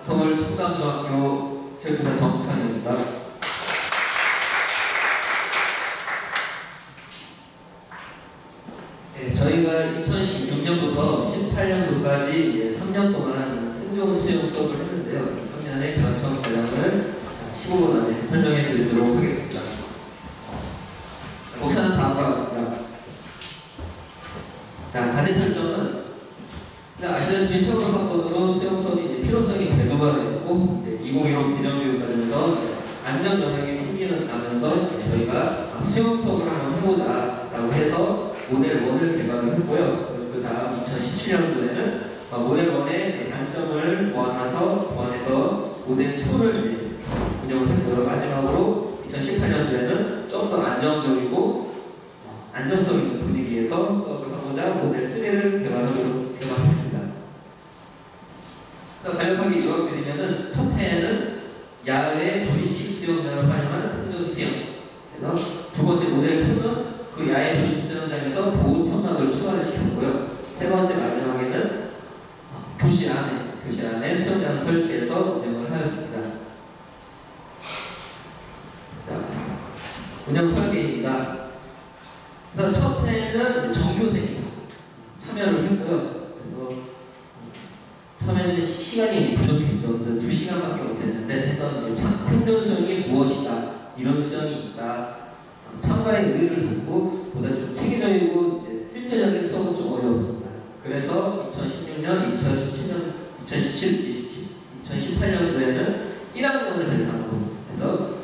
서울 청담중학교 체육교사 정창현입니다. 네, 저희가 2016년부터 18년도까지 3년 동안 생존 수영 수업을 했는데요. 작년에 변청 과정을 15분 안에 설명해 드리도록 하겠습니다. 목차는 다음과 같습니다. 자, 과제 설정은 아시다시피 세월호 사건으로 수영 수업이 필요성이 대두가 됐고 2015 개정교육 과정에서 안전 영향이 생기면서 저희가 수영 수업을 한번 해보자 라고 해서 모델 1을 개발을 했고요. 그 다음 2017년도에는 모델 1의 단점을 보완해서 모델 2를 운영을 했고요. 마지막으로 2018년도에는 좀 더 안정적이고 안정성 있는 분위기에서 수업을 하고자 모델 3를 개발했습니다. 간략하게 요약드리면은 첫 해에는 야외 조립식 수영장을 활용한 생존 수영. 그래서 두 번째 모델 2는 그 야외 조립식 수영장에서 보호 천막을 추가를 시켰고요. 세 번째 마지막에는 교실 안에 수영장을 설치해서 운영을 하였습니다. 자, 운영 설계입니다. 그래서 첫 해에는 정교생이 참여를 했고요. 그래서 처음에는 시간이 부족했죠. 2시간밖에 못했는데 해서 이제 생존 수영이 무엇이다, 이런 수영이 있다, 참가의 의의를 갖고 보다 좀 체계적이고 이제 실제적인 수업은 좀 어려웠습니다. 그래서 2016년, 2017, 2018년도에는 1학년을 대상으로 해서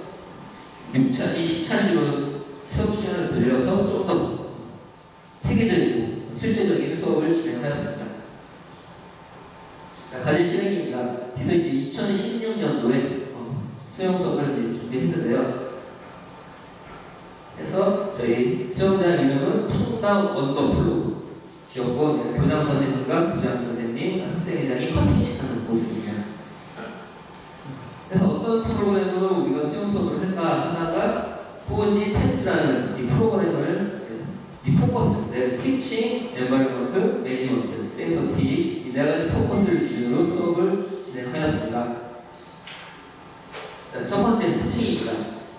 6차시, 10차시로 수업 시간을 늘려서 좀 더 체계적이고 실제적인 수업을 진행하였습니다. 과제 실행입니다. 디저트 2016년도에 수영 수업을 준비했는데요. 그래서 저희 수영장 이름은 청담 언더풀로 지었고, 교장 선생님과 부장 선생님, 학생회장이 커팅식하는 모습입니다. 그래서 어떤 프로그램으로 우리가 수영 수업을 할까 하다가 포지 펜스라는 이 프로그램을 이 포커스인데 티칭, 엔바이러먼트, 매니지먼트, 세이프티 이 네 가지 포커스를 기준으로 수업을 진행하였습니다. 첫 번째 티칭입니다.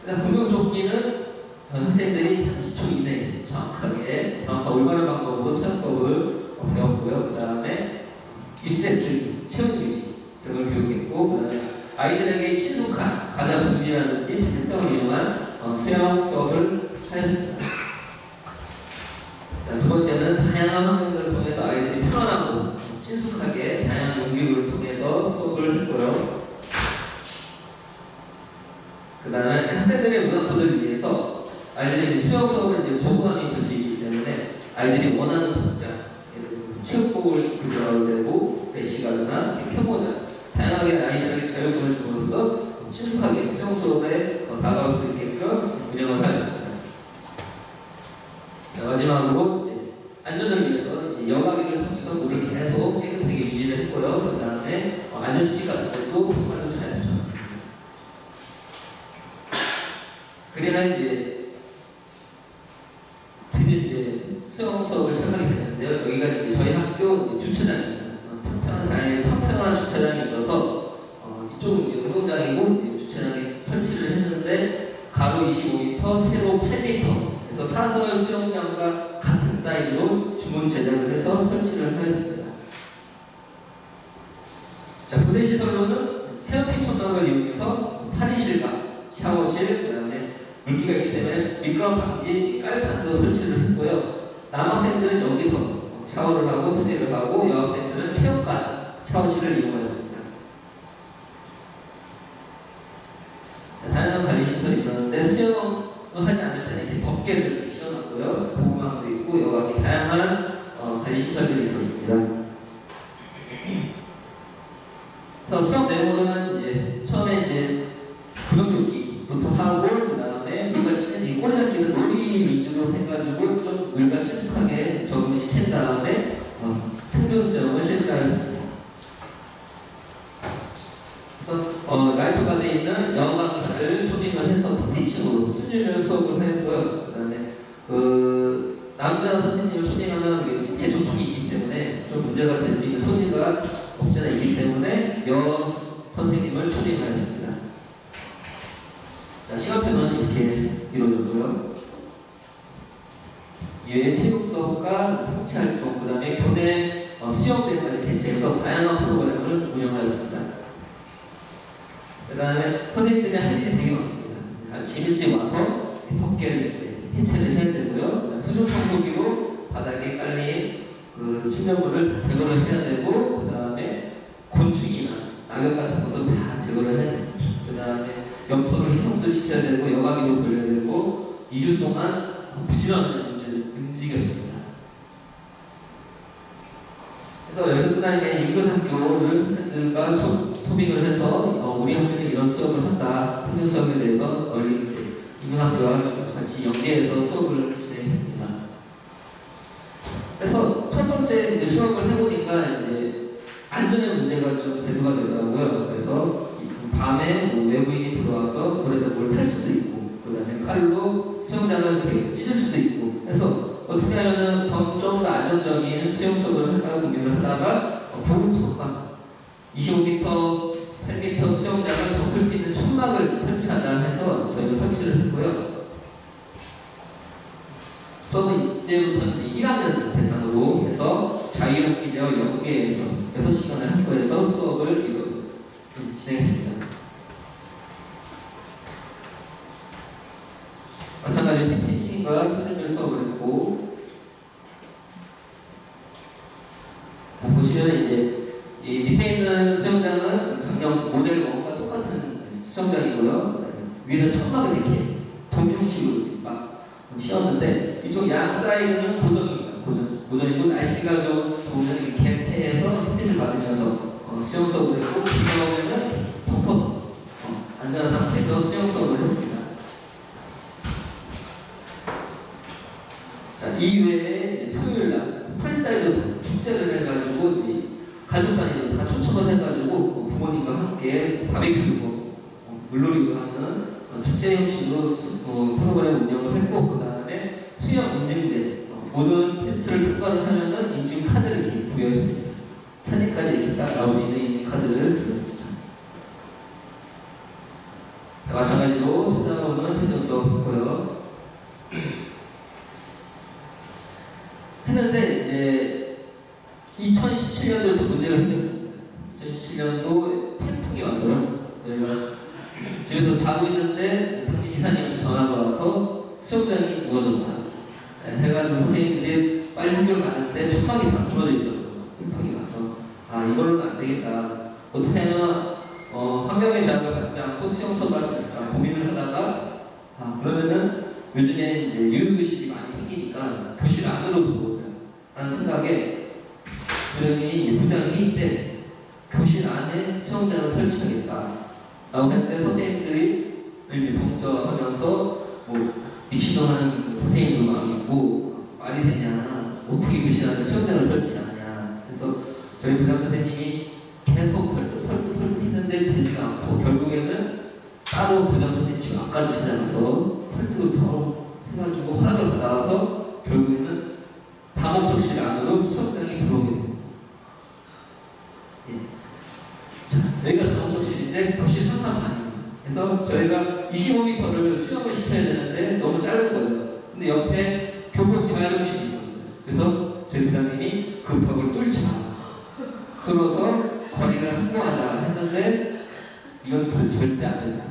구명조끼는 학생들이 30초 이내에 정확한 올바른 방법으로 체육법을 배웠고요. 그 다음에 입세트, 체온 유지 등을 교육했고, 그 다음에 아이들에게 친숙한 가자 분지라든지 펜병을 이용한 수영 수업을 하였습니다. 두 번째는 다양한 환경들을 통해서 아이들이 편안하고 친숙하게 다양한 용기구를 통해서 수업을 했고요. 그 다음에 학생들의 문화토를 위해서 아이들이 수영 수업을 이제 거부감이 있을 수 있기 때문에 아이들이 원하는 동작, 체육복을 입혀도 되고 래시가드나 켜모자, 다양하게 아이들에게 자유분을 줌으로써 친숙하게 수영 수업에 다가올 수 있게끔 운영을 하였습니다. 마지막으로 안전을 위해서 여과기를 통해서 물을 계속 깨끗하게 유지를 했고요. 그 다음에 안전수칙 같은 것도 정말로 잘 붙여놨습니다. 그래야 드디어 수영 수업을 시작하게 됐는데요. 여기가 저희 학교 주차장입니다. 평평한 주차장이 있어서 이쪽은 운동장이고 주차장에 설치를 했는데 가로 25m, 세로 8m 그래서 사설 수영장과 같은 사이즈로 주문 제작을 해서 설치를 하였습니다. 자, 부대 시설로는 헤어핀 천막을 이용해서 탈의실과 샤워실, 그 다음에 물기가 있기 때문에 미끄럼 방지 깔판도 설치를 했고요. 남학생들은 여기서 샤워를 하고 토대를 하고 여학생들은 체육관 샤워실을 이용하였습니다. 자, 다양한 관리 시설이 있었는데 수영을 하지 않을 때는 이렇게 덮개를 씌워놨고요. 보호망도 있고 여러 가지 다양한 관리 시설들이 있었습니다. 그래서 수업 내용으로는 처음에 구명조끼부터 하고 그 다음에 물과 치는 이 꼬리잡기는 놀이 위주로 해가지고 좀 물과 친숙하게 적응시킨 다음에 생존 수영을 실시하였습니다. 그래서 라이프가 되어 있는 여러 강사를 초빙을 해서 티칭으로 수준을 수업을 했고요. 그 다음에 남자 선생님을 초빙하면 신체 접촉이 있기 때문에 좀 수업은 이렇게 이루어졌고요. 이외에 체육 수업과 성취 활동, 그 다음에 교내 수영대회까지 개최해서 다양한 프로그램을 운영하였습니다. 그 다음에 선생님들이 할 일이 되게 많습니다. 아침 일찍 와서 덮개를 이제 해체를 해야 되고요. 수중 청소기로 바닥에 깔린 그 침전물을 제거를 해야 되고, 그 다음에 곤충이나 낙엽 같은 것도 다 제거를 해야 됩니다. 그 다음에 염소를 희석도 시켜야 되고, 여과기도 돌려야 되고, 2주 동안 부지런히 움직였습니다. 그래서 여기서 끝나면 인근학교를 학생들과 소빙을 해서 우리 학교는 이런 수업을 한다, 학교 수업에 대해서 널리 인근학교와 같이 연계해서 수업을 진행했습니다. 그래서 첫 번째 이제 수업을 해보니까 이제 안전의 문제가 좀 대두가 되더라고요. 그래서 밤에 외부인이 들어와서 물에다 뭘 탈 수도 있고, 그 다음에 칼로 수영장을 이렇게 찢을 수도 있고, 해서 어떻게 하면은 좀 더 안정적인 수영 수업을 할까 고민을 하다가 보름 천막 25m, 8m 수영장을 덮을 수 있는 천막을 설치하자 해서 저희가 설치를 했고요. 수업은 이제부터는 1학년 대상으로 해서 자유학기제와 연계해서 6시간을 학교에서 수업을 진행했습니다. 마찬가지로 피팅과 수준별 수업을 했고, 보시면 이제 이 밑에 있는 수영장은 작년 모델 1과 똑같은 수영장이고요. 위에는 천막을 이렇게 동용식으로 막 씌웠는데, 이쪽 양 사이드는 고정입니다. 고정이고, 날씨가 좀 좋으면 이렇게 개폐해서 햇빛을 받으면서 수영 수업을 했고, 비가 오면은 덮어서 안전한 상태에서 수영 수업을 했습니다. 자, 이외에 토요일날 풀사이드 축제를 해가지고 이제 가족 단위로 다 초청을 해가지고 부모님과 함께 바베큐도 물놀이도 하는 축제 형식으로 프로그램 운영을 했고, 그 다음에 수영 인증제, 모든 테스트를 통과를 하면은 인증 카드를 이렇게 부여했습니다. 사진까지 이렇게 딱 나올 수 있는 인증 카드를 부여했습니다. 마찬가지로 찾아오는 최종 수업이고요. 했는데 이제 2017년도에도 문제가 생겼습니다. 2017년도 태풍이 와서요. 저희가 집에서 자고 있는데 당시 기사님한테 전화가 와서 수영장이 무너졌다 해가지고 선생님들이 빨리 학교를 갔는데 천막이 다 무너져 있더라고요. 태풍이 와서 이걸로는 안 되겠다. 어떻게 하면 환경의 제약을 받지 않고 수영 수업을 할 수 있을까 고민을 하다가 그러면은 요즘에 이제 유휴교실이 많이 생기니까 교실 안으로 들어오자 라는 생각에 부장님이 부장 회의 때 교실 안에 수영장을 설치하겠다 라고 했는데, 선생님들이 봉조하면서 미친놈 하는 선생님도 막 있고 말이 되냐, 어떻게 교실 안에 수영장을 설치하냐. 그래서 저희 부장 선생님이 계속 설득했는데 되지가 않고, 결국에는 따로 부장 선생님 집 앞까지 찾아가서 설득을 해가지고 허락을 받아서 결국에는 다목적실 안으로 수영장이 들어오게 됩니다. 여기가 다목적실인데 교실 한칸 아닙니다. 그래서 저희가 25m를 수영을 시켜야 되는데 너무 짧은 거예요. 근데 옆에 교복 재활용실이 있었어요. 그래서 저희 부장님이 그 벽을 뚫어서 거리를 확보하자 했는데, 이건 절대 안 된다.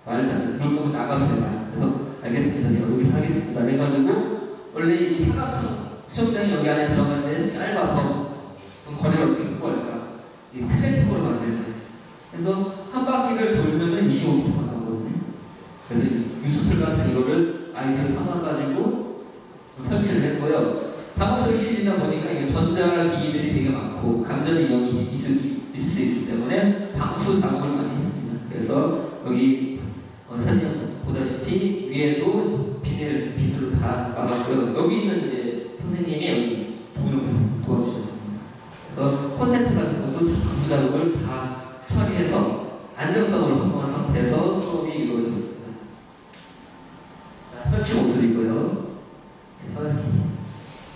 말도 안 된다. 그럴 거면 나가서 해라. 그래서 알겠습니다. 여기서 하겠습니다. 해가지고 원래 이 사각형 수영장이 여기 안에 들어가는데 짧아서 그럼 거리를 어떻게 확보할까? 이 플랫폼을 만들자. 그래서 한 바퀴를 돌면은 25m가 나오거든요. 그래서 유스플 같은 이거를 아이디어 삼아가지고 설치를 했고요. 다목적실이다 보니까 이게 전자기기들이 되게 많고 감전 위험이 있을 수 있기 때문에 방수 작업을 많이 했습니다. 그래서 여기 사진 보다시피 위에도 비닐로 다 막았고요. 여기 있는 이제 선생님이 여기 조은영 선생님 도와주셨습니다. 그래서 콘센트 같은 것도 방수 작업을 다 처리해서 안정성을 확보한 상태에서 수업이 이루어졌습니다. 자, 설치 모습이고요. 그래서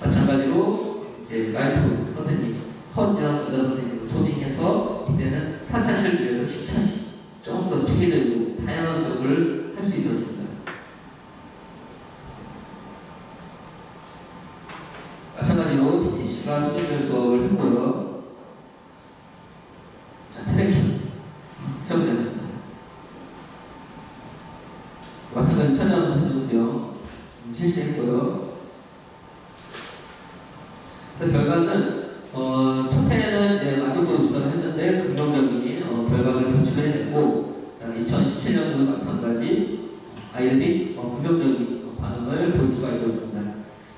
마찬가지로 이제 라이프 선생님, 허지영 의사 선생님을 초빙해서 이때는 4차시를 위해서 10차시 좀 더 체계적으로 다양한 수업을 할 수 있었습니다. 마찬가지로 TTC가 수준별 수업을 했고요. 자, 트래킹 수영장 마찬가지 천연 해준 수영 실시했고요. 그래서 결과는 첫 해에는 이제 만족도로 우선을 했는데 긍정적인 결과를 도출해냈고 2017년도도 마찬가지 아이들이 긍정적인 반응을 볼 수가 있었습니다.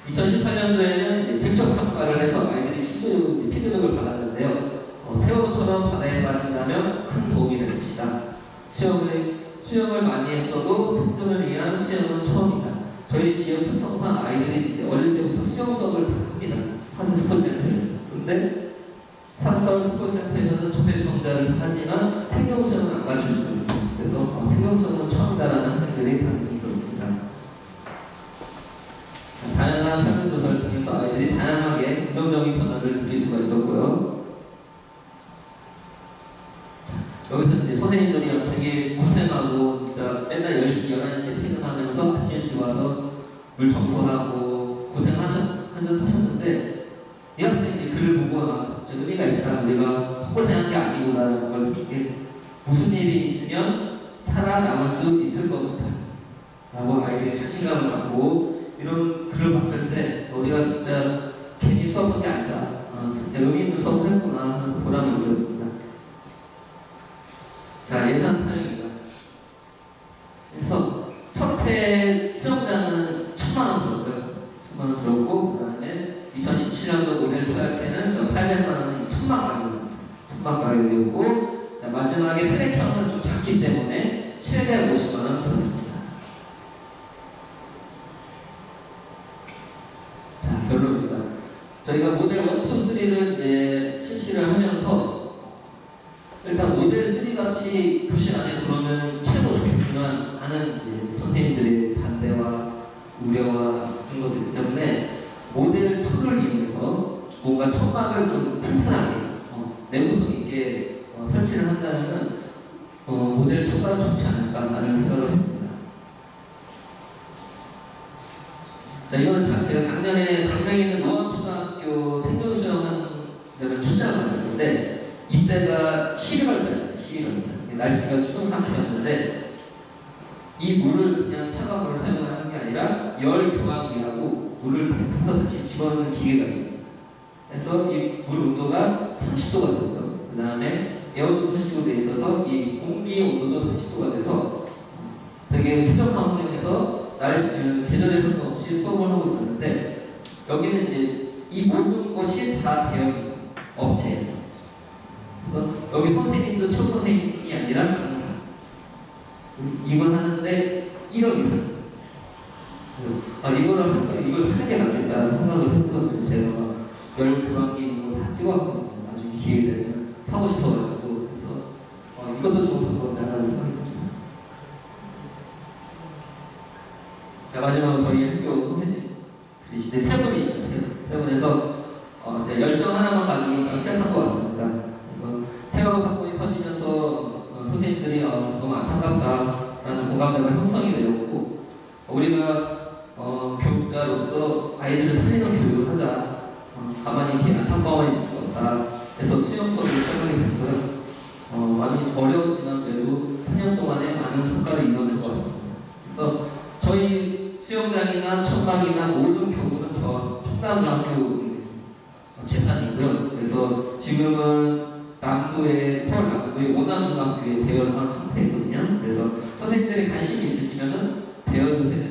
2018년도에는 이제 직접 평가를 해서 아이들이 실제로 피드백을 받았는데요. 세월호처럼 바다에 빠진다면 큰 도움이 될 것이다. 수영을 많이 했어도 생존을 위한 수영은 처음이다. 저희 지역 특성상 아이들이 이제 어릴 때부터 수영 수업을 합니다. 사설 스포츠센터에서. 근데 사설 스포츠센터에서는 접해평자를 하지만 생존 수영은 안 가르쳐 주거든요. 그래서 생존 수영은 처음이다라는 학생들이 반응이 있었습니다. 다양한 설문조사를 통해서 아이들이 다양하게 긍정적인 변화를 느낄 수가 있었고요. 여기서 이제 선생님들이 되게 고생하고 진짜 맨날 10시, 11시에 퇴근하면서 아침에 집 와서 물 청소하고 고생하셨는데 이 학생이 글을 보고 좀 의미가 있다. 우리가 고생한 게 아니구나라는 걸 느끼게 무슨 일이 있으면 살아남을 수 있을 것 같다 라고 아이들이 자신감을 갖고 이런 글을 봤을 때 우리가 진짜 괜히 수업한 게 아니다. 진짜 의미 있는 수업을 했구나 하는 보람을 느꼈습니다. 자, 예산 사용입니다. 그래서 첫 해 수영장은 1,000만 원 들었고요. 1,000만 원 들었고 그 다음에 2017년도 모델 투자할 때는 800만 원이 1,000만 가격이었고 자, 마지막에 트랙형은 좀 작기 때문에 750만 원 들었습니다. 자, 결론입니다. 저희가 모델 1, 2, 3를 이제 실시를 하면서 일단 모델 3 같이 교실 안에 들어오면 최고 좋겠지만 많은 이제 선생님들의 반대와 우려와 그런 것들 때문에 모델 2를 이용해서 뭔가 천막을 좀 튼튼하게 내구성 있게 설치를 한다면은 모델 2가 좋지 않을까라는 생각을 했습니다. 자, 이거는 제가 작년에 강릉에 있는 노원초등학교 생존수영한 데를 출장을 갔었는데 이때가 11월달, 날씨가 추운 상태였는데 이 물을 그냥 차가운 물을 사용하는 게 아니라 열 교환기라고 물을 데펴서 다시 집어넣는 기계가 있습니다. 그래서 이 물 온도가 30도가 되고요. 그 다음에 에어도 표시로 되어 있어서 이 공기 온도도 30도가 돼서 되게 쾌적한 환경에서 계절에 상관없이 수업을 하고 있었는데 여기는 이제 이 모든 것이 다 대형 업체에서 여기 선생님도 초 선생님이 아니라 강사 이걸 하는데 1억 이상 이걸 사는 게 낫겠다는 생각을 했거든요. 제가 열 교환기 이런 거 다 찍어왔거든요. 나중에 기회 되면 사고 싶어가지고 그래서 이것도 좋은 방법이다라는 생각했습니다. 자, 마지막으로 저희 학교 선생님들이신데 세 분이 있어요. 세 분에서 제가 열정 하나만 가지고 시작한 것 같습니다. 세월호 사건이 터지면서 선생님들이 너무 안타깝다라는 공감대가 형성이 되었고 우리가 교육자로서 아이들을 살리는 교육을 하자 가만히 이렇게 안타까워만 있을 수 없다 해서 수영 수업을 시작하게 됐고요. 많이 어려웠지만 그래도 3년 동안에 많은 성과를 이뤄낸 것 같습니다. 그래서 저희 수영장이나 천막이나 모든 교구는 저 청담중학교 재산이고요. 그래서 지금은 서울 남부의 오남중학교에 대여를 한 상태거든요. 그래서 선생님들이 관심이 있으시면은 대여도 해드리고